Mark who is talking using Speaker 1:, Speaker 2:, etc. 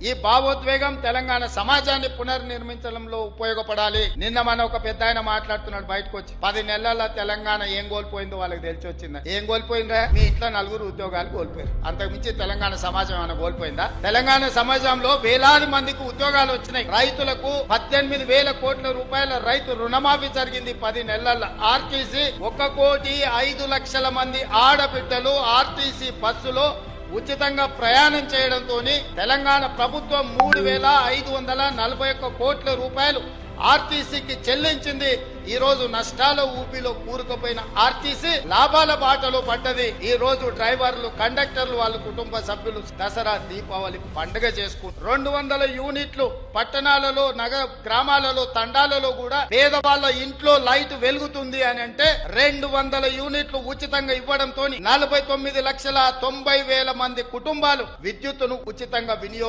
Speaker 1: ఈ భావోద్వేగం తెలంగాణ సమాజాన్ని పునర్నిర్మించడంలో ఉపయోగపడాలి. నిన్న మన ఒక పెద్ద ఆయన మాట్లాడుతున్నాడు బయటకు వచ్చి, 10 నెలల తెలంగాణ ఏం కోల్పోయిందో వాళ్ళకి తెలిసి వచ్చిందా? ఏం కోల్పోయిందా? మీ ఇంట్లో 4 ఉద్యోగాలు కోల్పోయారు. అంతకుమించి తెలంగాణ సమాజం ఏమైనా కోల్పోయిందా? తెలంగాణ సమాజంలో వేలాది మందికి ఉద్యోగాలు వచ్చినాయి. రైతులకు 18,000 కోట్ల రూపాయల రైతు రుణమాఫీ జరిగింది 10 నెలల. ఆర్టీసీ 1,05,00,000 మంది ఆడబిడ్డలు ఆర్టీసీ బస్సులో ఉచితంగా ప్రయాణం చేయడంతో తెలంగాణ ప్రభుత్వం 3,541 కోట్ల రూపాయలు ఆర్టీసీకి చెల్లించింది. ఈ రోజు నష్టాల ఊపిలో కూరుకుపోయిన ఆర్టీసీ లాభాల బాటలో పడ్డది. ఈ రోజు డ్రైవర్లు, కండక్టర్లు, వాళ్ళ కుటుంబ సభ్యులు దసరా, దీపావళి పండుగ చేసుకుంటారు. 200 యూనిట్లు పట్టణాలలో, నగర గ్రామాలలో, తండాలలో కూడా పేదవాళ్ళ ఇంట్లో లైట్ వెలుగుతుంది అని అంటే 200 యూనిట్లు ఉచితంగా ఇవ్వడంతో 49,90,000 మంది కుటుంబాలు విద్యుత్తును ఉచితంగా వినియోగం